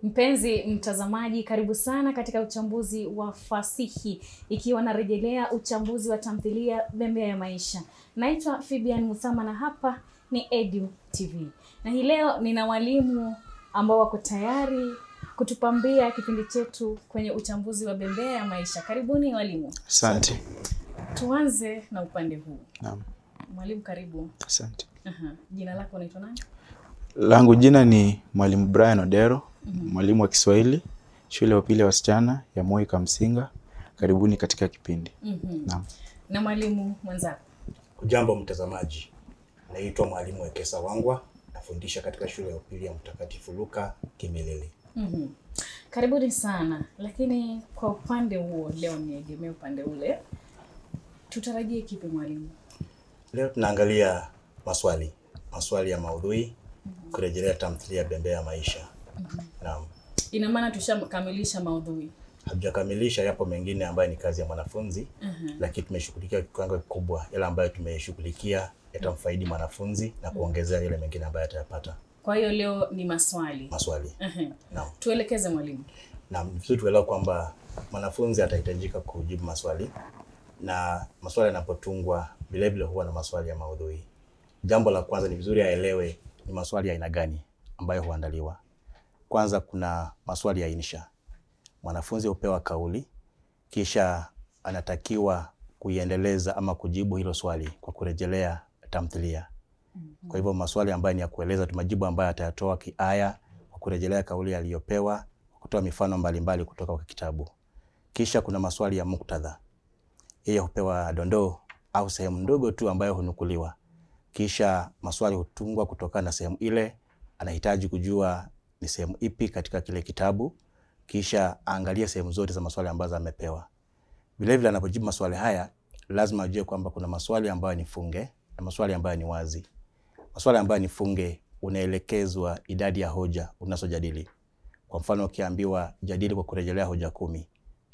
Mpenzi mtazamaji, karibu sana katika uchambuzi wa fasihi, ikiwa narejelea uchambuzi wa tamthilia Bembea ya Maisha. Naitwa Fibian Muthama na hapa ni Edu TV. Na hii leo nina walimu ambao wako tayari kutupambia kipindi chetu kwenye uchambuzi wa Bembea ya Maisha. Karibuni walimu. Asante. Tuanze na upande huu. Naam. Mwalimu karibu. Asante. Jina lako unaitwa nani? Langu jina ni Mwalimu Brian Odero, mwalimu wa Kiswahili, shule ya upili ya wasichana ya Moi Kamsinga. Karibuni katika kipindi. Naam. Na mwalimu mwenzako? Hujambo mtazamaji. Naitwa Mwalimu Wekesa Wangwa, nafundisha katika shule ya upili ya Mtakatifu Luka Kimilili. Karibuni sana. Lakini kwa upande huo leo niegemea upande ule. Tutarajie kipi mwalimu? Leo tunaangalia maswali ya maudhui kurejelea tamthilia Bembea ya Maisha. Naam. Ina maana tushamkamilisha maudhui. Hatujakamilisha, yapo mengine ambayo ni kazi ya mwanafunzi, lakini tumeshughulikia kiwango kikubwa. Yale ambayo tumeshughulikia yatamfaidi mwanafunzi na kuongezea yale mengine ambayo atayapata. Kwa hiyo leo ni maswali. Naam. Tuelekeze mwalimu. Naam, vizuri tuelewe kwamba mwanafunzi atahitajika kujibu maswali, na maswali yanapotungwa vile vile huwa na maswali ya maudhui. Jambo la kwanza ni vizuri aelewe ni maswali ya aina gani ambayo huandaliwa. Kwanza kuna maswali ya insha. Mwanafunzi hupewa kauli, kisha anatakiwa kuiendeleza ama kujibu hilo swali kwa kurejelea tamthilia. Kwa hivyo maswali ambayo ni ya kueleza majibu ambayo atayatoa kiaya kwa kurejelea kauli aliyopewa, kutoa mifano mbalimbali kutoka kwa kitabu. Kisha kuna maswali ya muktadha. Yeye hupewa dondoo au sehemu ndogo tu ambayo hunukuliwa. Kisha maswali hutungwa kutokana na sehemu ile, anahitaji kujua ni sehemu ipi katika kile kitabu. Kisha angalia sehemu zote za maswali ambazo amepewa. Vile vile anapojibu maswali haya, lazima ajue kwamba kuna maswali ambayo ni funge na maswali ambayo ni wazi. Maswali ambayo ni funge, unaelekezwa idadi ya hoja unazojadili. Kwa mfano ukiambiwa jadili kwa kurejelea hoja 10,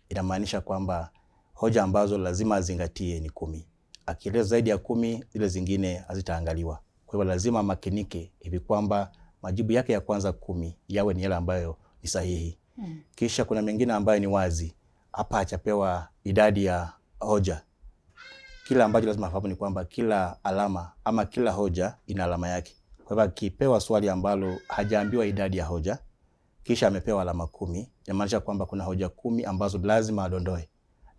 inamaanisha kwamba hoja ambazo lazima azingatie ni 10. Akieleza zaidi ya 10, zile zingine hazitaangaliwa. Kwa hivyo lazima makinike hivi kwamba majibu yake ya kwanza 10 yawe ni yale ambayo ni sahihi. Kisha kuna mengine ambayo ni wazi. Hapa hajapewa idadi ya hoja. Kila ambacho lazima afahamu ni kwamba kila alama ama kila hoja ina alama yake. Kwa hivyo akipewa swali ambalo hajaambiwa idadi ya hoja, kisha amepewa alama 10, inamaanisha kwamba kuna hoja 10 ambazo lazima adondoe.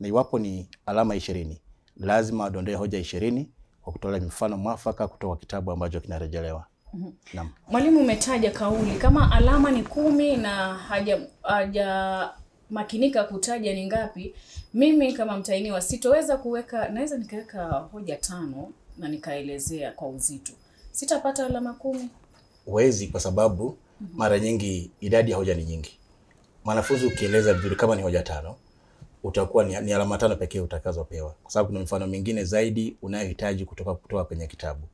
Na iwapo ni alama 20, lazima adondoe hoja 20 kwa kutolea mifano mwafaka kutoka kitabu ambacho kinarejelewa. Naam. Mwalimu umetaja kauli kama alama ni 10 na haja makinika kutaja ni ngapi. Mimi kama mtainiwa sitoweza kuweka, naweza nikaweka hoja 5 na nikaelezea kwa uzito. Sitapata alama 10. Huwezi, kwa sababu mara nyingi idadi ya hoja ni nyingi. Mwanafunzi ukieleza vizuri kama ni hoja 5, utakuwa ni alama 5 pekee utakazopewa, kwa sababu kuna mifano mingine zaidi unayohitaji kutoka kwenye kitabu.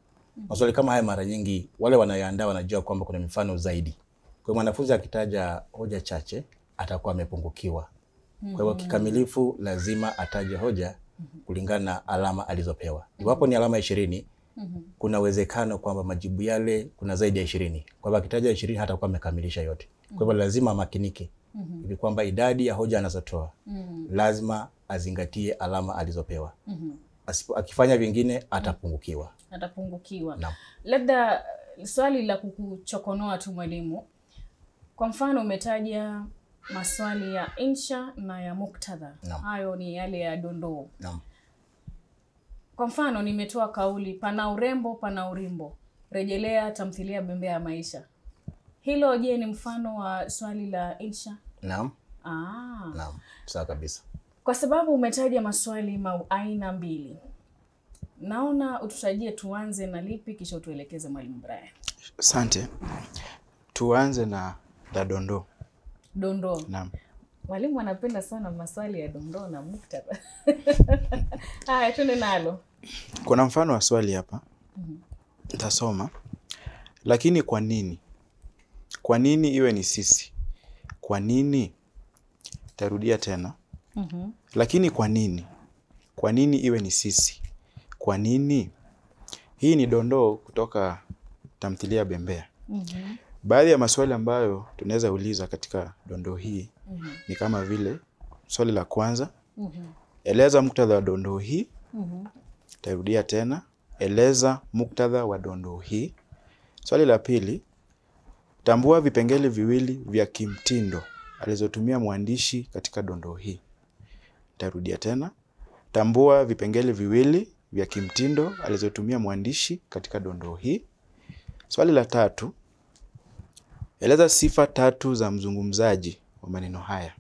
Maswali kama haya mara nyingi wale wanayoandaa wanajua kwamba kuna mifano zaidi. Kwa hiyo mwanafunzi akitaja hoja chache atakuwa amepungukiwa. Kwa hivyo kikamilifu lazima ataje hoja kulingana na alama alizopewa. Iwapo ni alama 20, kuna uwezekano kwamba majibu yale kuna zaidi ya 20. Kwa hivyo akitaja 20 hatakuwa amekamilisha yote. Kwa hivyo lazima makinike hivi kwamba idadi ya hoja anazotoa lazima azingatie alama alizopewa. Akifanya vingine atapungukiwa. Naam. Labda swali la kukuchokonoa tu mwalimu. Kwa mfano umetaja maswali ya insha na ya muktadha. Hayo ni yale ya dondoo. Naam. Kwa mfano nimetoa kauli pana urembo pana urimbo, rejelea tamthilia Bembea ya Maisha. Hilo je ni mfano wa swali la insha? Naam. Naam. Sawa kabisa. Kwa sababu umetaja maswali aina 2. Naona ututajie tuanze na lipi kisha utuelekeze mwalimu Brian. Asante. Tuanze na dondoo. Dondoo. Naam. Walimu wanapenda sana maswali ya dondoo na muktadha. Haya, tuende nalo. Kuna mfano wa swali hapa. Nitasoma. Lakini kwa nini? Kwa nini iwe ni sisi? Kwa nini? Tarudia tena. Lakini kwa nini? Kwa nini iwe ni sisi? Kwa nini? Hii ni dondoo kutoka tamthilia Bembea. Baadhi ya maswali ambayo tunaweza uliza katika dondoo hii ni kama vile swali la kwanza, eleza muktadha wa dondoo hii. Tarudia tena, eleza muktadha wa dondoo hii. Swali la pili, tambua vipengele viwili vya kimtindo alizotumia mwandishi katika dondoo hii. Tarudia tena, tambua vipengele viwili vya kimtindo alizotumia mwandishi katika dondoo hii. Swali la tatu, eleza sifa 3 za mzungumzaji wa maneno haya.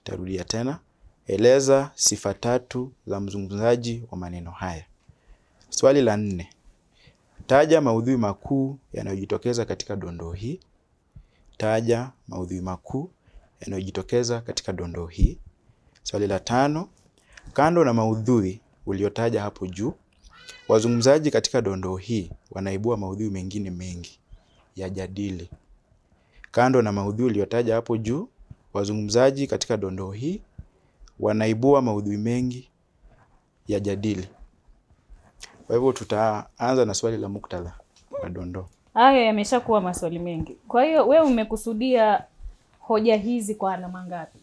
Tarudia tena, eleza sifa 3 za mzungumzaji wa maneno haya. Swali la 4, taja maudhui makuu yanayojitokeza katika dondoo hii. Taja maudhui makuu yanayojitokeza katika dondoo hii. Swali la 5, kando na maudhui uliotaja hapo juu, wazungumzaji katika dondoo hii wanaibua maudhui mengine mengi. Yajadili. Kando na maudhui uliotaja hapo juu, wazungumzaji katika dondoo hii wanaibua maudhui mengi. Yajadili. Kwa hivyo tutaanza na swali la muktadha wa dondoo. Hayo yameshakuwa maswali mengi. Kwa hiyo wewe umekusudia hoja hizi kwa alama ngapi?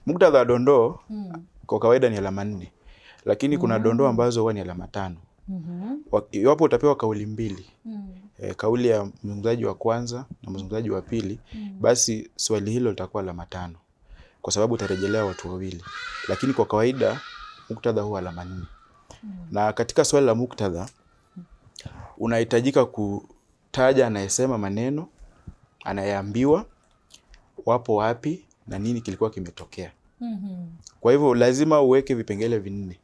Muktadha wa dondoo kwa kawaida ni alama 4. Lakini kuna dondoo ambazo huwa ni alama 5. Iwapo utapewa kauli mbili, kauli ya mzungumzaji wa kwanza na mzungumzaji wa pili, basi swali hilo litakuwa alama 5 kwa sababu utarejelea watu wawili. Lakini kwa kawaida muktadha huwa alama 4. Na katika swali la muktadha unahitajika kutaja anayesema maneno, anayeambiwa, wapo wapi na nini kilikuwa kimetokea. Kwa hivyo lazima uweke vipengele 4.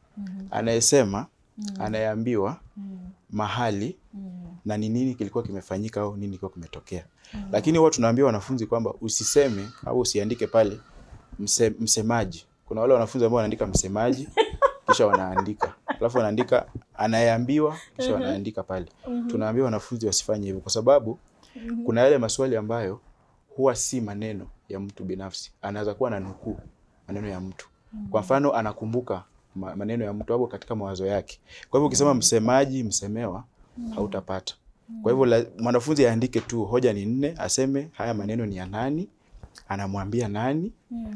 Anayesema, anayeambiwa, mahali na nini kilikuwa kimefanyika au nini kilikuwa kimetokea. Lakini huwa tunaambia wanafunzi kwamba usiseme au usiandike pale msemaji. Kuna wale wanafunzi ambao wanaandika msemaji kisha wanaandika, alafu wanaandika anayeambiwa kisha wanaandika pale. Tunaambia wanafunzi wasifanye hivyo kwa sababu kuna yale maswali ambayo huwa si maneno ya mtu binafsi. Anaweza kuwa na nukuu maneno ya mtu. Kwa mfano anakumbuka maneno ya mtu hapo katika mawazo yake. Kwa hivyo ukisema msemaji, msemewa, hautapata. Kwa hivyo mwanafunzi aandike tu hoja ni 4, aseme haya maneno ni ya nani, anamwambia nani,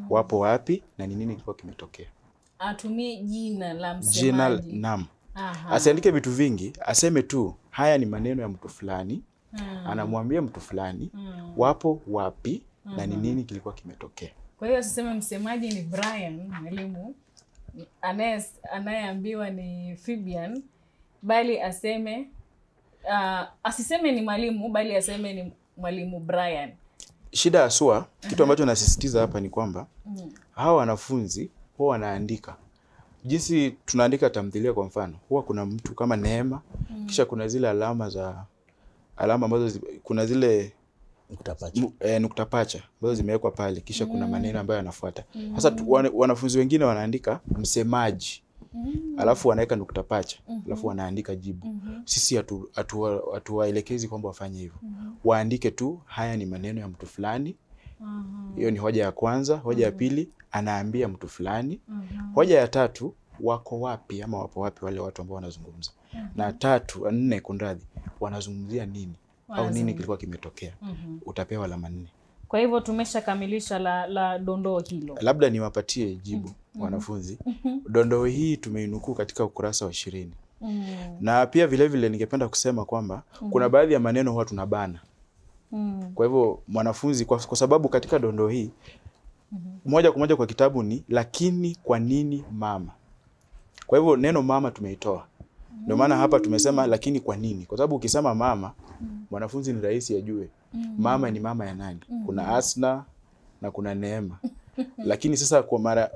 wapo wapi na ni nini kilikuwa kimetokea. Atumie jina la msemaji. Jina, naam. Asiandike vitu vingi, aseme tu haya ni maneno ya mtu fulani, anamwambia mtu fulani, wapo wapi na ni nini kilikuwa kimetokea. Kwa hiyo asiseme msemaji ni Brian, mwalimu, anayeambiwa ni Fibian, bali aseme asiseme ni mwalimu, bali aseme ni mwalimu Brian. Shida haswa, kitu ambacho nasisitiza hapa ni kwamba hawa wanafunzi huwa wanaandika. Jinsi tunaandika tamthilia kwa mfano, huwa kuna mtu kama Neema, kisha kuna zile alama ambazo kuna zile nukta pacha ambazo zimewekwa pale, kisha kuna maneno ambayo yanafuata. Sasa wanafunzi wengine wanaandika msemaji, alafu wanaweka nukta pacha, alafu wanaandika jibu. Sisi hatuwaelekezi kwamba wafanye hivyo. Waandike tu haya ni maneno ya mtu fulani. Hiyo ni hoja ya kwanza. Hoja ya pili, anaambia mtu fulani. Hoja ya tatu, wako wapi ama wapo wapi wale watu ambao wanazungumza. Na 4 kunradhi, wanazungumzia nini au nini kilikuwa kimetokea. Utapewa alama 4. Kwa hivyo tumeshakamilisha la dondoo hilo. Labda niwapatie jibu wanafunzi. Dondoo hii tumeinukuu katika ukurasa wa 20. Na pia vile vile ningependa kusema kwamba kuna baadhi ya maneno huwa tunabana. Kwa hivyo mwanafunzi kwa sababu katika dondoo hii moja kwa moja kwa kitabu ni lakini kwa nini mama. Kwa hivyo neno mama tumeitoa. Ndio maana hapa tumesema lakini kwa nini? Kwa sababu ukisema mama, mwanafunzi ni rahisi ajue. Mama ni mama ya nani? Kuna Asna na kuna Neema. Lakini sasa kwa mara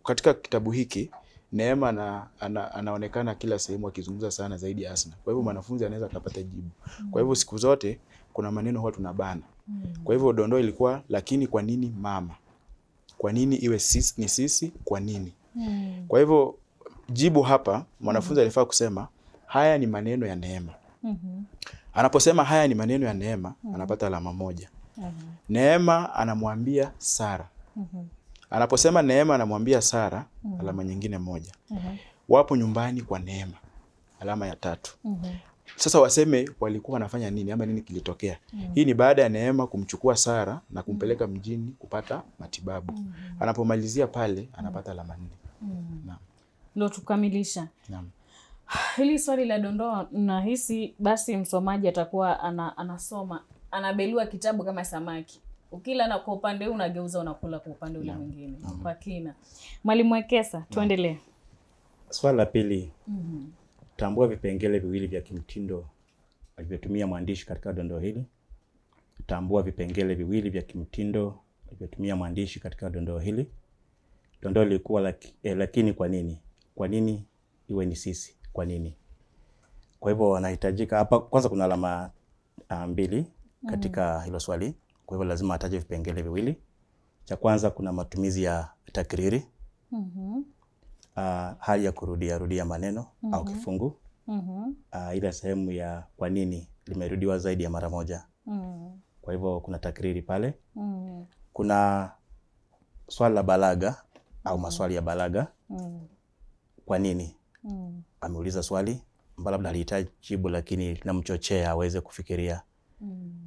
katika kitabu hiki Neema anaonekana kila sehemu akizungumza sana zaidi ya Asna. Kwa hivyo mwanafunzi anaweza kupata jibu. Kwa hivyo siku zote kuna maneno huwa tunabana. Kwa hivyo dondoo ilikuwa lakini kwa nini mama? Kwa nini iwe sisi, ni sisi, kwa nini? Kwa hivyo jibu hapa mwanafunzi alifaa kusema haya ni maneno ya Neema. Anaposema haya ni maneno ya Neema, anapata alama 1. Neema anamwambia Sara. Anaposema Neema anamwambia Sara, alama nyingine 1. Wapo nyumbani kwa Neema, alama ya 3. Sasa waseme walikuwa wanafanya nini ama nini kilitokea. Hii ni baada ya Neema kumchukua Sara na kumpeleka mjini kupata matibabu. Anapomalizia pale anapata alama 4. Naam. Ndio tukamilisha. Naam. Hili swali la dondoo nahisi basi msomaji atakuwa anasoma, anabelua kitabu kama samaki. Ukila na kwa upande huu unageuza unakula kwa upande ule mwingine. Kwa kina. Mwalimu Wekesa, tuendelee. Swali la pili. Tambua vipengele viwili vya kimtindo alivyotumia mwandishi katika dondoo hili. Tambua vipengele viwili vya kimtindo alivyotumia mwandishi katika dondoo hili. Dondoo lilikuwa lakini kwa nini? Kwa nini iwe ni sisi? Kwa nini? Kwa hivyo wanahitajika hapa, kwanza kuna alama 2 katika hilo swali. Kwa hivyo lazima ataje vipengele viwili. Cha kwanza kuna matumizi ya takriri. Hali ya rudia maneno au kifungu. Ile sehemu ya kwa nini limerudiwa zaidi ya mara moja. Kwa hivyo kuna takriri pale. Kuna swali la balagha au maswali ya balagha. Kwa nini? Ameuliza swali ambalo labda alihitaji jibu lakini linamchochea aweze kufikiria.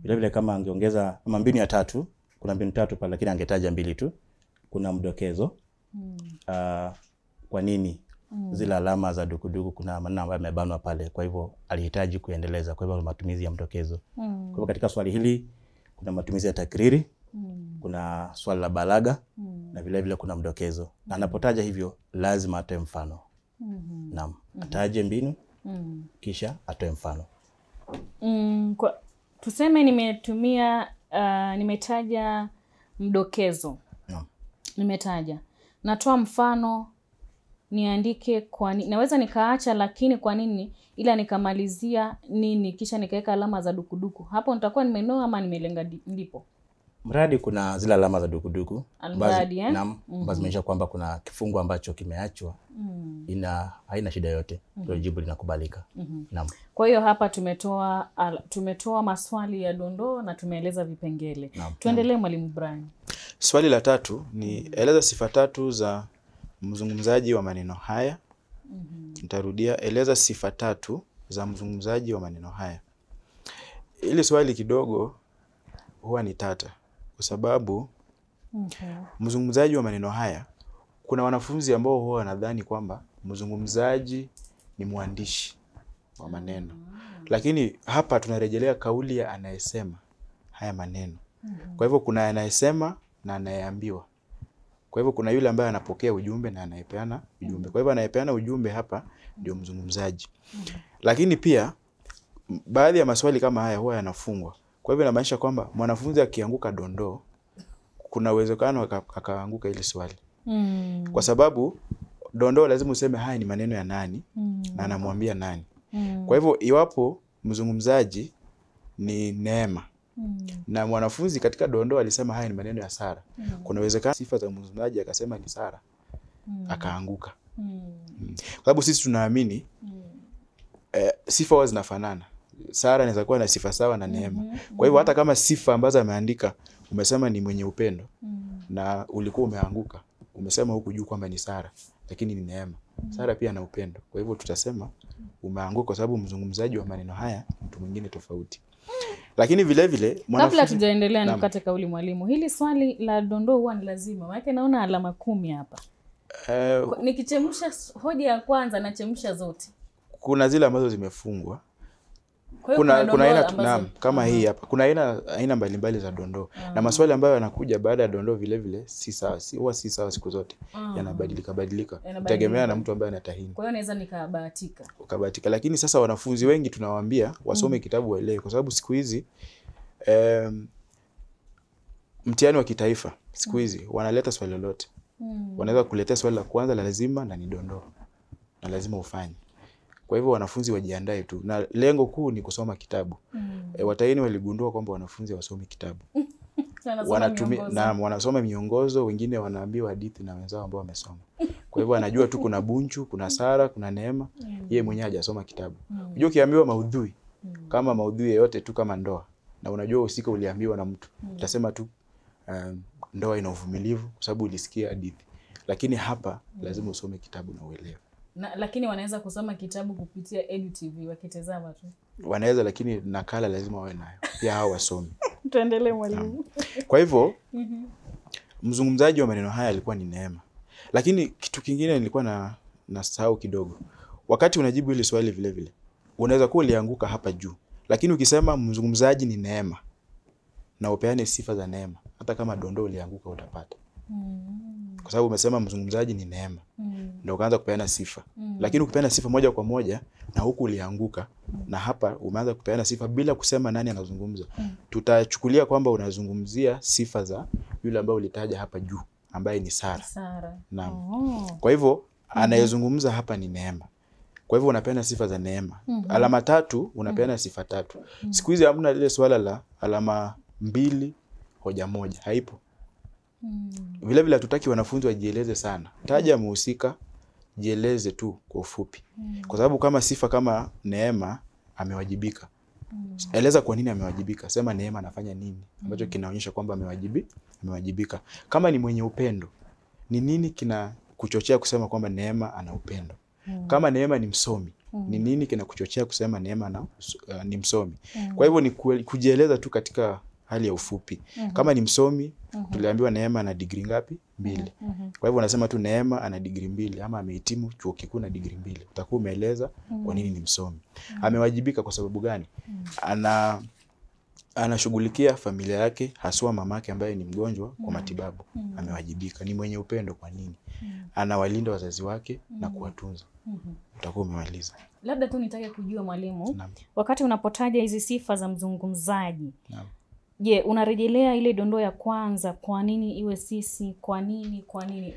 Vile vile kama angeongeza kama mbinu ya 3, kuna mbinu 3 pale lakini angetaja 2 tu. Kuna mdokezo. Kwa nini? Zile alama za dukuduku kuna maneno ambayo yamebanwa pale. Kwa hivyo alihitaji kuendeleza. Kwa hivyo matumizi ya mdokezo. Kwa hivyo katika swali hili kuna matumizi ya takriri, kuna swali la balagha na vile vile kuna mdokezo. Na anapotaja hivyo lazima atoe mfano. Naam, ataje mbinu kisha atoe mfano. Tuseme nimetaja mdokezo. Naam. Nimetaja. Natoa mfano, niandike kwa nini. Naweza nikaacha lakini kwa nini, ila nikamalizia nini kisha nikaweka alama za dukuduku. Hapo nitakuwa nimenoa ama nimelenga ndipo. Mradi kuna zile alama za dukuduku. Mradi naam, basi zimeonyesha kwamba kuna kifungu ambacho kimeachwa. Haina shida yote. Ndio jibu linakubalika. Naam. Kwa hiyo hapa tumetoa maswali ya dondoo na tumeeleza vipengele. Tuendelee Mwalimu Brian. Swali la 3 ni eleza sifa 3 za mzungumzaji wa maneno haya. Nitarudia, eleza sifa 3 za mzungumzaji wa maneno haya. Ili swali kidogo huwa ni tata kwa sababu mzungumzaji wa maneno haya, kuna wanafunzi ambao huwa wanadhani kwamba mzungumzaji ni mwandishi wa maneno. Lakini hapa tunarejelea kauli ya anayesema haya maneno. Kwa hivyo kuna anayesema na anayeambiwa. Kwa hivyo kuna yule ambaye anapokea ujumbe na anayepeana ujumbe. Kwa hivyo anayepeana ujumbe hapa ndio mzungumzaji. Lakini pia baadhi ya maswali kama haya huwa yanafungwa. Kwa hivyo inamaanisha kwamba mwanafunzi akianguka dondoo kuna uwezekano akaanguka ile swali. Kwa sababu dondoo lazima useme haya ni maneno ya nani na anamwambia nani. Kwa hivyo iwapo mzungumzaji ni Neema na mwanafunzi katika dondoo alisema haya ni maneno ya Sara, kuna uwezekano sifa za mzungumzaji akasema ni Sara akaanguka. Kwa sababu sisi tunaamini sifa huwa zinafanana. Sara inaweza kuwa na sifa sawa na Neema. Kwa hivyo hata kama sifa ambazo ameandika umesema ni mwenye upendo na ulikuwa umeanguka, umesema huku juu kwamba ni Sara lakini ni Neema. Sara pia ana upendo. Kwa hivyo tutasema umeanguka kwa sababu mzungumzaji wa maneno haya mtu mwingine tofauti. Lakini vile vile kabla tujaendelea nikate kauli mwalimu, hili swali la dondoo huwa ni lazima. Maana alama alama 10 hapa. Nikichemsha hoja ya kwanza na chemsha zote. Kuna zile ambazo zimefungwa. Kuna aina kama hii hapa. Kuna aina mbalimbali za dondoo. Na maswali ambayo yanakuja baada ya dondoo vile vile si sawa. Huwa si sawa siku zote. Yanabadilika. Tegemea na mtu ambaye anatahini. Kwa hiyo naweza nikabahatika. Ukabahatika. Lakini sasa wanafunzi wengi tunawaambia wasome kitabu waelewe kwa sababu siku hizi mtihani wa kitaifa siku hizi wanaleta swali lolote. Wanaweza kuletea swali la kwanza la lazima na ni dondoo. Na lazima ufanye. Kwa hivyo wanafunzi wajiandae tu. Na lengo kuu ni kusoma kitabu. Watahini waligundua kwamba wanafunzi hawasomi kitabu. Wanasoma miongozo, wengine wanaambiwa hadithi na wenzao ambao wamesoma. Kwa hivyo anajua tu kuna Bunchu, kuna Sara, kuna Neema, yeye mwenyewe hajasoma kitabu. Unajua ukiambiwa maudhui, kama maudhui yote tu kama ndoa, na unajua usika uliambiwa na mtu, utasema tu ndoa ina uvumilivu kwa sababu ulisikia hadithi. Lakini hapa lazima usome kitabu na uelewe. Lakini wanaweza kusoma kitabu kupitia EduTV wakitazama tu. wanaweza, lakini nakala lazima wawe nayo pia hao wasomi. Tuendelee mwalimu. Kwa hivyo mzungumzaji wa maneno haya alikuwa ni Neema. Lakini kitu kingine nilikuwa nasahau kidogo. Wakati unajibu hili swali vile vile, unaweza kuwa ulianguka hapa juu. Lakini ukisema mzungumzaji ni Neema na upeane sifa za Neema, hata kama dondoo ulianguka utapata. Kwa sababu umesema mzungumzaji ni Neema. Ndio ukaanza kupeana sifa. Lakini ukipeana sifa moja kwa moja na huku ulianguka na hapa umeanza kupeana sifa bila kusema nani anazungumza. Tutachukulia kwamba unazungumzia sifa za yule ambaye ulitaja hapa juu, ambaye ni Sara. Naam. Kwa hivyo anayezungumza hapa ni Neema. Kwa hivyo unapeana sifa za Neema. Alama 3 unapeana sifa 3. Siku hizi hamna ile swala la alama 2 hoja moja, haipo. Vile vile hatutaki wanafunzi wajieleze sana. Taja mhusika, jieleze tu kwa ufupi. Kwa sababu kama sifa kama Neema amewajibika. Eleza kwa nini amewajibika. Sema Neema anafanya nini ambacho kinaonyesha kwamba amewajibika. Kama ni mwenye upendo, ni nini kina kuchochea kusema kwamba Neema ana upendo? Kama Neema ni msomi, ni nini kina kuchochea kusema Neema ni msomi? Kwa hivyo ni kujieleza tu katika hali ya ufupi. Kama ni msomi, tuliambiwa Neema ana degree ngapi? 2. Kwa hivyo unasema tu Neema ana degree 2 ama amehitimu chuo kikuu na degree 2. Utakuwa umeeleza kwa nini ni msomi. Amewajibika kwa sababu gani? Anashughulikia familia yake, haswa mamake ambaye ni mgonjwa kwa matibabu. Amewajibika. Ni mwenye upendo kwa nini? Anawalinda wazazi wake na kuwatunza. Utakuwa umemaliza. Labda tu nitake kujua mwalimu, wakati unapotaja hizi sifa za mzungumzaji, je, unarejelea ile dondoo ya kwanza, kwa nini iwe sisi, kwa nini,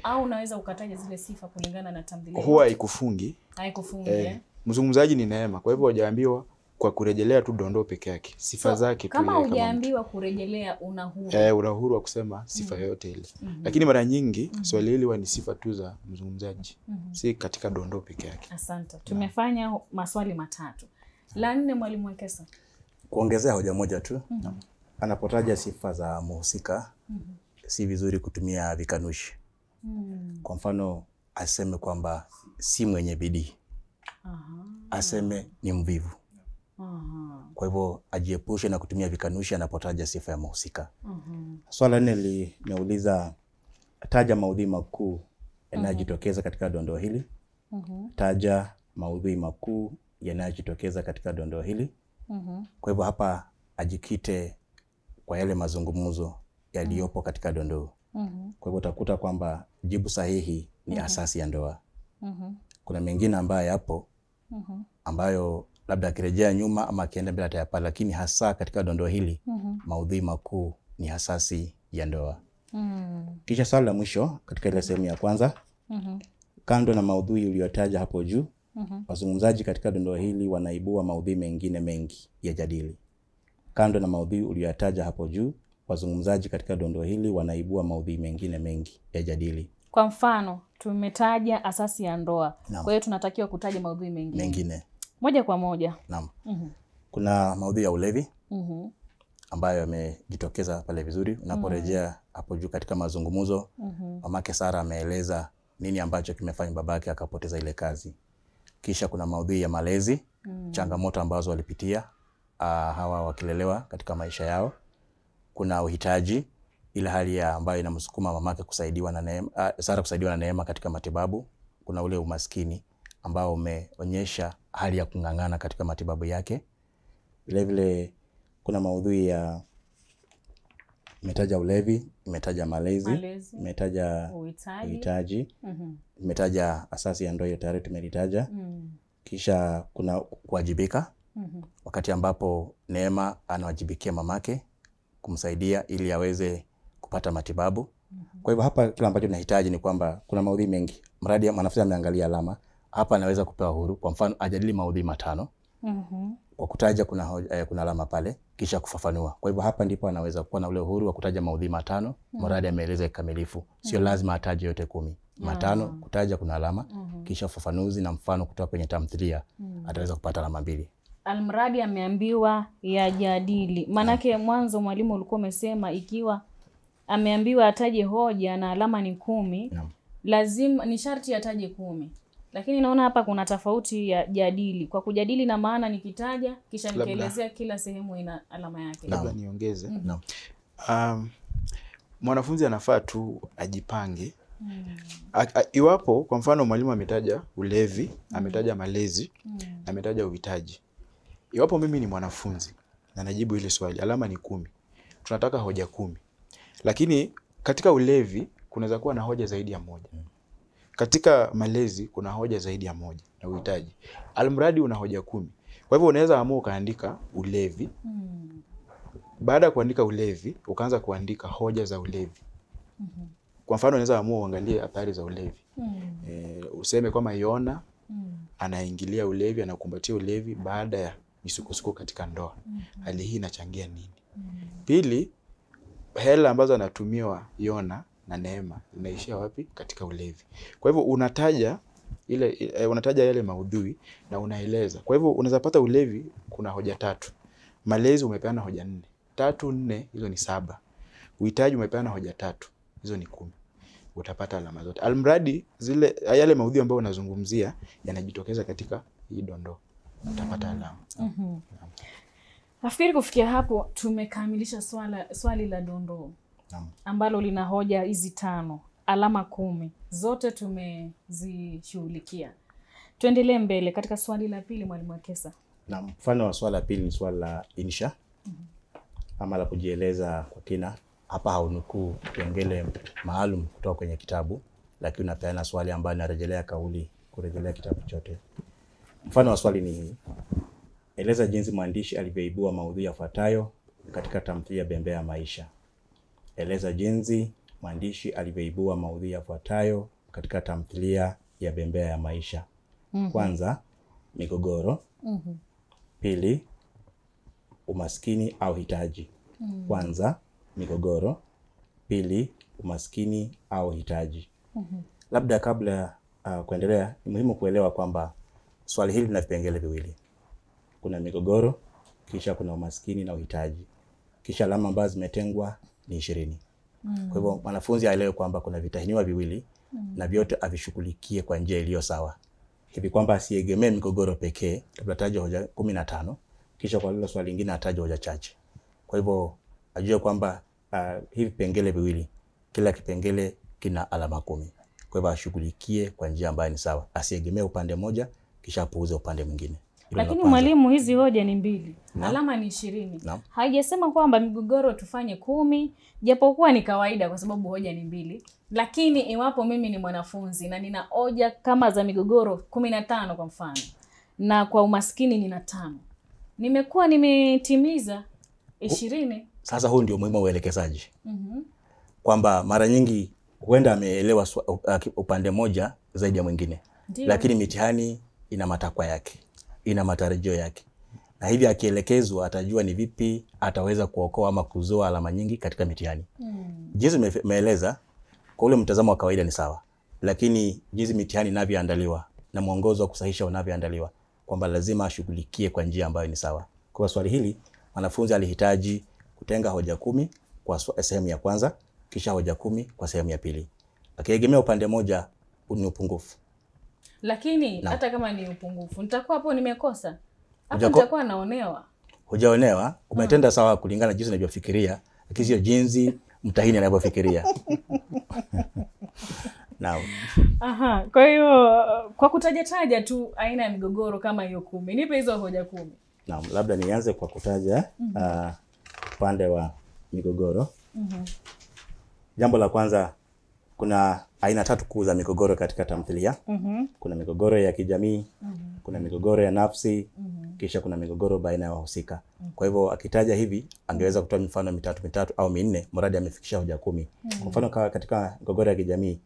au unaweza ukataja zile sifa kulingana na tamthilia? Huwa haikufungi. Mzungumzaji ni Neema. Kwa hivyo hujaambiwa kwa kurejelea tu dondoo peke yake. Sifa zake kama hujaambiwa kurejelea, una huru. Una huru wa kusema sifa yote ile. Lakini mara nyingi swali hili huwa ni sifa tu za mzungumzaji. Si katika dondoo peke yake. Asante. Tumefanya maswali 3. La 4 mwalimu Wekesa. Kuongezea hoja moja tu. Anapotaja sifa za mhusika, si vizuri kutumia vikanushi. Kwa mfano aseme kwamba si mwenye bidii. Aseme ni mvivu. Kwa hivyo ajiepushe na kutumia vikanushi anapotaja sifa ya mhusika. Swala 4 linauliza taja maudhui makuu yanayojitokeza katika dondoo hili. Taja maudhui makuu yanayojitokeza katika dondoo hili. Kwa hivyo hapa ajikite kwa yale mazungumzo yaliyopo katika dondoo. Kwa hivyo utakuta kwamba jibu sahihi ni asasi ya ndoa. Kuna mengine ambayo yapo ambayo labda akirejea nyuma ama akienda bila atayapata, lakini hasa katika dondoo hili maudhui makuu ni asasi ya ndoa. Kisha swali la mwisho katika ile sehemu ya kwanza. Kando na maudhui uliyotaja hapo juu, wazungumzaji katika dondoo hili wanaibua maudhui mengine mengi ya jadili. Kando na maudhui uliyotaja hapo juu, wazungumzaji katika dondoo hili wanaibua maudhui mengine mengi ya jadili. Kwa mfano, tumetaja asasi ya ndoa. Kwa hiyo tunatakiwa kutaja maudhui mengine. Moja kwa moja. Naam. Kuna maudhui ya ulevi ambayo yamejitokeza pale vizuri. Unaporejea hapo juu katika mazungumzo, mamake Sara ameeleza nini ambacho kimefanya babake akapoteza ile kazi. Kisha kuna maudhui ya malezi, changamoto ambazo walipitia hawa wakilelewa katika maisha yao. Kuna uhitaji, ile hali ya ambayo inamsukuma mamake kusaidiwa na Neema, Sara kusaidiwa na Neema katika matibabu. Kuna ule umaskini ambao umeonyesha hali ya kung'ang'ana katika matibabu yake. Vile vile kuna maudhui ya imetaja ulevi, imetaja malezi, imetaja uhitaji, imetaja asasi ya ndoa, tayari tumelitaja. Kisha kuna kuwajibika, wakati ambapo Neema anawajibikia mamake kumsaidia ili aweze kupata matibabu. Kwa hivyo hapa kila ambacho tunahitaji ni kwamba kuna maudhui mengi. Mradi mwanafunzi ameangalia alama, hapa anaweza kupewa huru. Kwa mfano ajadili maudhui 5. Kwa kutaja kuna alama pale, kisha kufafanua. Kwa hivyo hapa ndipo anaweza kuwa na ule uhuru wa kutaja maudhui 5, mradi ameeleza kikamilifu. Sio lazima ataje yote 10. 5 kutaja kuna alama, kisha ufafanuzi na mfano kutoka kwenye tamthilia, ataweza kupata alama 2. Almradi ameambiwa yajadili. Manake mwanzo mwalimu ulikuwa umesema ikiwa ameambiwa ataje hoja na alama ni 10, lazima ni sharti ataje 10. Lakini naona hapa kuna tofauti ya jadili. Kwa kujadili na maana nikitaja kisha nikaelezea kila sehemu ina alama yake. Labda niongeze. Mwanafunzi anafaa tu ajipange. Iwapo kwa mfano mwalimu ametaja ulevi, ametaja malezi, ametaja uhitaji. Iwapo mimi ni mwanafunzi na najibu ile swali, alama ni 10. Tunataka hoja 10. Lakini katika ulevi kunaweza kuwa na hoja zaidi ya moja. Katika malezi kuna hoja zaidi ya moja na uhitaji. Almradi una hoja 10. Kwa hivyo unaweza amua ukaandika ulevi. Baada ya kuandika ulevi, ukaanza kuandika hoja za ulevi. Kwa mfano unaweza amua uangalie athari za ulevi. Useme kama Yona anaingilia ulevi, anakumbatia ulevi baada ya misukosuko katika ndoa. Hali hii inachangia nini? Pili, hela ambazo anatumiwa Yona na Neema zinaishia wapi? Katika ulevi. Kwa hivyo unataja yale maudhui na unaeleza. Kwa hivyo unaweza pata ulevi kuna hoja 3. Malezi umepeana hoja 4. 3, 4 hizo ni 7. Uhitaji umepeana hoja 3. Hizo ni 10. Utapata alama zote. Almradi yale maudhui ambayo unazungumzia yanajitokeza katika hii dondoo. Utapata alama. Nafikiri kufikia hapo tumekamilisha swali la dondoo. Ambalo lina hoja hizi 5, alama 10. Zote tumezishughulikia. Tuendelee mbele katika swali la pili, Mwalimu Wekesa. Naam, mfano wa swali la pili ni swali la insha. Ama la kujieleza kwa kina. Hapa haunukuu kipengele maalum kutoka kwenye kitabu, lakini unapeana swali ambalo linarejelea kauli kurejelea kitabu chote. Mfano wa swali ni hii: eleza jinsi mwandishi alivyoibua maudhui yafuatayo katika tamthilia Bembea ya Maisha. Eleza jinsi mwandishi alivyoibua maudhui yafuatayo katika tamthilia ya Bembea ya Maisha. Kwanza, migogoro. Pili, umaskini au hitaji. Kwanza, migogoro. Pili, umaskini au hitaji. Labda kabla kuendelea, ni muhimu kuelewa kwamba swali hili lina vipengele viwili. Kuna migogoro, kisha kuna umaskini na uhitaji. Kisha alama ambazo zimetengwa ni 20. Kwa hivyo mwanafunzi aelewe kwamba kuna vitahiniwa viwili na vyote avishughulikie kwa njia iliyo sawa. Hivi kwamba asiegemee migogoro pekee, tutataja hoja 15, kisha kwa lile swali lingine ataje hoja chache. Kwa hivyo ajue kwamba hivi vipengele viwili, kila kipengele kina alama 10. Kwa hivyo ashughulikie kwa njia ambayo ni sawa. Asiegemee upande moja kisha apuuze upande mwingine. Lakini mwalimu, hizi hoja ni 2. Alama ni 20. Haijasema kwamba migogoro tufanye 10, japokuwa ni kawaida kwa sababu hoja ni 2. Lakini iwapo mimi ni mwanafunzi na nina hoja kama za migogoro 15 kwa mfano, na kwa umaskini nina 5, nimekuwa nimetimiza 20. Sasa huu ndio muhimu wa uelekezaji. Kwamba mara nyingi huenda ameelewa upande moja zaidi ya mwingine. Lakini mitihani ina matakwa yake, ina matarajio yake. Na hivi akielekezwa atajua ni vipi ataweza kuokoa ama kuzoa alama nyingi katika mitihani. Jinsi nimeeleza kwa ule mtazamo wa kawaida ni sawa. Lakini jinsi mitihani inavyoandaliwa na mwongozo wa kusahihisha unavyoandaliwa, kwamba lazima ashughulikie kwa njia ambayo ni sawa. Kwa swali hili mwanafunzi alihitaji kutenga hoja 10 kwa sehemu ya kwanza, kisha hoja 10 kwa sehemu ya pili. Akiegemea upande moja ni upungufu. Lakini hata kama ni upungufu, nitakuwa hapo nimekosa. Hapo nitakuwa naonewa. Hujaonewa, umetenda sawa kulingana jinsi unavyofikiria, lakini sio jinsi mtahini anavyofikiria. Naam. Kwa hiyo kwa kutaja tu aina ya migogoro kama hiyo 10, nipe hizo hoja 10. Naam, labda nianze kwa kutaja upande wa migogoro. Jambo la kwanza, kuna aina 3 kuu za migogoro katika tamthilia. Kuna migogoro ya kijamii, kuna migogoro ya nafsi, kisha kuna migogoro baina ya wahusika. Kwa hivyo akitaja hivi angeweza kutoa mifano 3 au 4 mradi amefikisha hoja 10. Kwa mfano katika migogoro ya kijamii,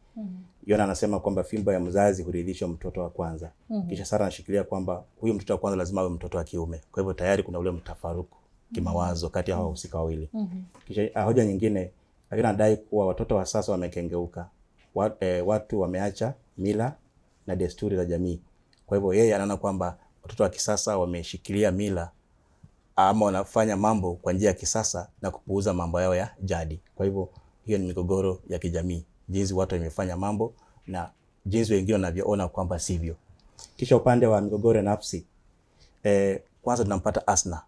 Yona anasema kwamba fimbo ya mzazi huridhisha mtoto wa kwanza. Kisha Sara anashikilia kwamba huyu mtoto wa kwanza lazima awe mtoto wa kiume. Kwa hivyo tayari kuna ule mtafaruku kimawazo kati ya hao wahusika wawili. Kisha hoja nyingine, lakini anadai kuwa watoto wa sasa wamekengeuka. Watu wameacha mila na desturi za jamii. Kwa hivyo yeye anaona kwamba watoto wa kisasa wameshikilia mila ama wanafanya mambo kwa njia ya kisasa na kupuuza mambo yao ya jadi. Kwa hivyo hiyo ni migogoro ya kijamii. Jinsi watu wamefanya mambo na jinsi wengine wanavyoona kwamba sivyo. Kisha upande wa migogoro ya nafsi, kwanza tunampata Asna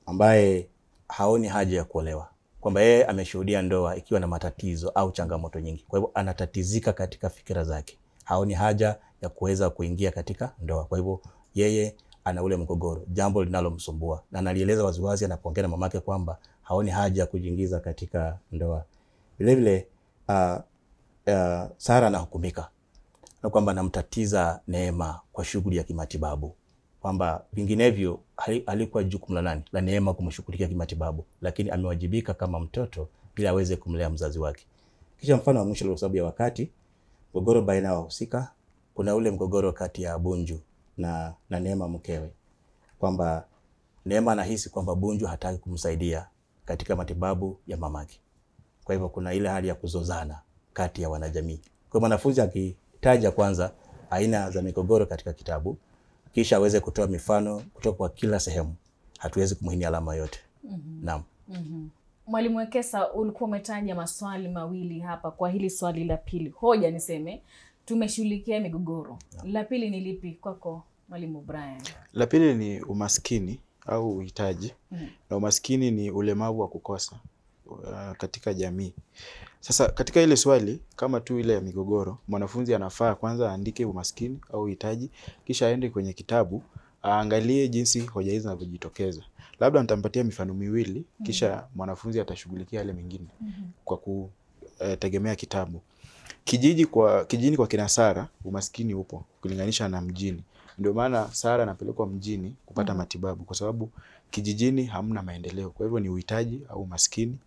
ambaye haoni haja ya kuolewa, kwamba yeye ameshuhudia ndoa ikiwa na matatizo au changamoto nyingi. Kwa hivyo anatatizika katika fikira zake, haoni haja ya kuweza kuingia katika ndoa. Kwa hivyo yeye ana ule mgogoro, jambo linalomsumbua, na analieleza waziwazi anapoongea na mamake kwamba haoni haja ya kujiingiza katika ndoa. Vile vile Sara anahukumika na kwamba anamtatiza Neema kwa shughuli ya kimatibabu, kwamba vinginevyo alikuwa jukumu la nani? La Neema kumshughulikia kimatibabu, lakini amewajibika kama mtoto ili aweze kumlea mzazi wake. Kisha mfano wa mwisho, kwa sababu ya wakati, mgogoro baina ya wahusika. Kuna ule mgogoro kati ya Bunju na Neema mkewe, kwamba Neema anahisi kwamba Bunju hataki kumsaidia katika matibabu ya mamake. Kwa hivyo kuna ile hali ya kuzozana kati ya wanajamii. Kwa mwanafunzi akitaja kwanza aina za migogoro katika kitabu, kisha aweze kutoa mifano kutoka kwa kila sehemu, hatuwezi kumhini alama yote. Naam. Mwalimu Wekesa, ulikuwa umetaja maswali mawili hapa. Kwa hili swali la pili, hoja niseme tumeshughulikia migogoro. La pili ni lipi kwako Mwalimu Brian? La pili ni umaskini au uhitaji. Na umaskini ni ulemavu wa kukosa katika jamii. Sasa katika ile swali kama tu ile ya migogoro, mwanafunzi anafaa kwanza aandike umaskini au uhitaji, kisha aende kwenye kitabu aangalie jinsi hoja hizi zinavyojitokeza. Labda nitampatia mifano miwili, kisha mwanafunzi atashughulikia yale mengine kwa kutegemea kitabu. Kijijini kwa kina Sara umaskini upo kulinganisha na mjini. Ndio maana Sara anapelekwa mjini kupata matibabu, kwa sababu kijijini hamna maendeleo. Kwa hivyo ni uhitaji au umaskini.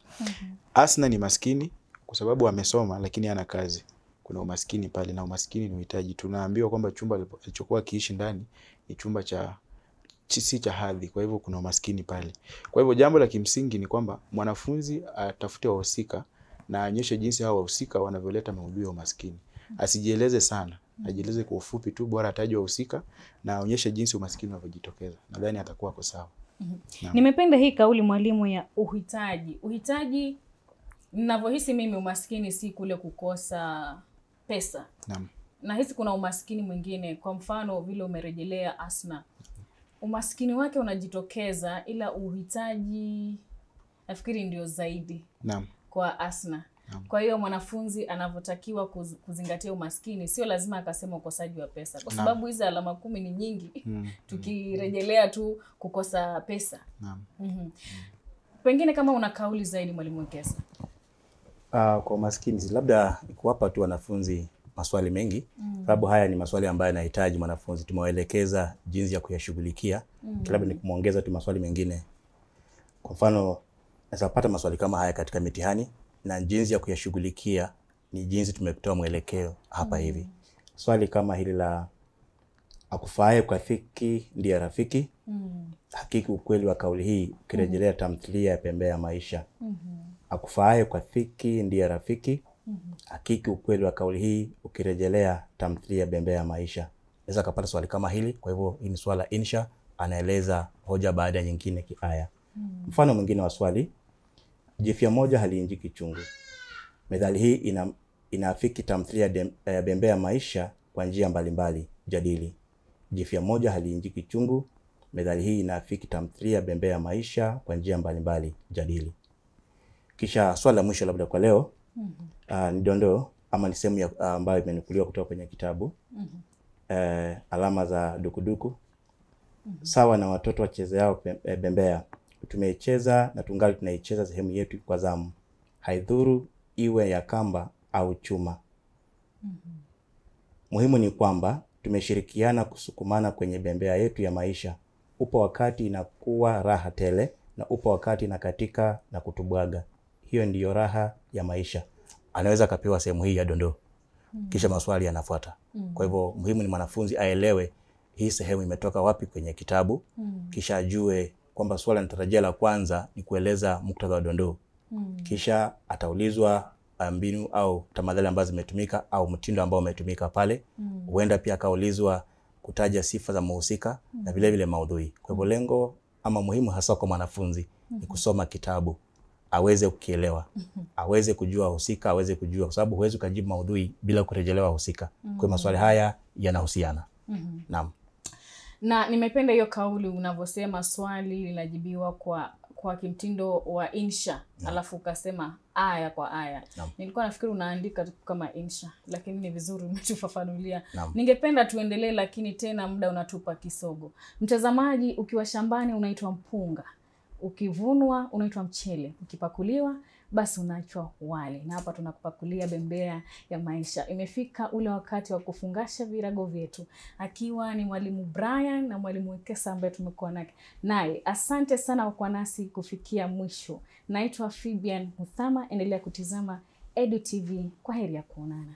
Asna ni maskini kwa sababu amesoma lakini hana kazi. Kuna umaskini pale, na umaskini ni uhitaji. Tunaambiwa kwamba chumba alichokuwa akiishi ndani ni chumba si cha hadhi, kwa hivyo kuna umaskini pale. Kwa hivyo jambo la kimsingi ni kwamba mwanafunzi atafute wahusika na aonyeshe jinsi hao wahusika wanavyoleta maudhui ya umaskini. Asijieleze sana, ajieleze kwa ufupi tu, bora ataje wahusika na aonyeshe jinsi umaskini unavyojitokeza. Nadhani atakuwa kwa sawa. Nimependa hii kauli mwalimu ya uhitaji. Uhitaji, ninavyohisi mimi, umaskini si kule kukosa pesa. Naam. Nahisi kuna umaskini mwingine, kwa mfano vile umerejelea Asna. Umaskini wake unajitokeza, ila uhitaji nafikiri ndio zaidi. Naam. Kwa Asna. Kwa hiyo mwanafunzi anavyotakiwa kuzingatia umaskini, sio lazima akasema ukosaji wa pesa, kwa sababu hizo alama 10 ni nyingi. Tukirejelea tu kukosa pesa. Pengine kama una kauli zaidi Mwalimu Wekesa. Kwa umaskini labda kuwapa tu wanafunzi maswali mengi, sababu haya ni maswali ambayo yanahitaji mwanafunzi tumewaelekeza jinsi ya kuyashughulikia. Labda ni kumuongeza tu maswali mengine. Kwa mfano, naweza pata maswali kama haya katika mitihani, na jinsi ya kuyashughulikia ni jinsi tumetoa mwelekeo hapa hivi. Swali kama hili la akufaaye kwa rafiki ndiye rafiki. Hakiki ukweli wa kauli hii ukirejelea tamthilia ya Pembe ya Maisha. Akufaaye kwa rafiki ndiye rafiki. Hakiki ukweli wa kauli hii ukirejelea tamthilia ya Pembe ya Maisha. Naweza kupata swali kama hili. Kwa hivyo hii ni swala insha, anaeleza hoja baada ya nyingine kiaya. Mfano mwingine wa swali, jifya moja haliinjiki chungu. Methali hii inaafiki tamthilia ya Pembe ya Maisha kwa njia mbalimbali. Jadili. Jifya moja haliinjiki chungu. Methali hii inaafiki tamthilia ya Pembe ya Maisha kwa njia mbalimbali. Jadili. Kisha swali la mwisho labda kwa leo, ni dondoo ama ni sehemu ambayo imenukuliwa kutoka kwenye kitabu. Alama za dukuduku. Sawa na watoto wachezeao bembea, tumeicheza na tungali tunaicheza sehemu yetu kwa zamu. Haidhuru iwe ya kamba au chuma. Muhimu ni kwamba tumeshirikiana kusukumana kwenye bembea yetu ya maisha. Upo wakati inakuwa raha tele, na upo wakati inakatika na kutubwaga. Hiyo ndiyo raha ya maisha. Anaweza kapewa sehemu hii ya dondoo. Kisha maswali yanafuata. Kwa hivyo muhimu ni mwanafunzi aelewe hii sehemu imetoka wapi kwenye kitabu. Kisha ajue kwamba swali anatarajia la kwanza ni kueleza muktadha wa dondoo. Kisha ataulizwa mbinu au tamadhali ambazo zimetumika au mtindo ambao umetumika pale. Huenda pia akaulizwa kutaja sifa za mhusika na vile vile maudhui. Kwa hivyo lengo ama muhimu hasa kwa mwanafunzi ni kusoma kitabu, aweze kukielewa, aweze kujua husika, aweze kujua, kwa sababu huwezi kujibu maudhui bila kurejelewa husika. Kwa maswali haya yanahusiana. Naam. Na nimependa hiyo kauli unavyosema swali linajibiwa kwa kimtindo wa insha, alafu ukasema aya kwa aya. Nilikuwa nafikiri unaandika kama insha, lakini ni vizuri umetufafanulia. Ningependa tuendelee, lakini tena muda unatupa kisogo. Mtazamaji, ukiwa shambani unaitwa mpunga, ukivunwa unaitwa mchele, ukipakuliwa basi unaitwa wali. Na hapa tunakupakulia bembea ya maisha. Imefika ule wakati wa kufungasha virago vyetu, akiwa ni mwalimu Brian na mwalimu Wekesa ambaye tumekuwa naye. Asante sana kwa nasi kufikia mwisho. Naitwa Fibian Muthama, endelea kutizama Edu TV. Kwa heri ya kuonana.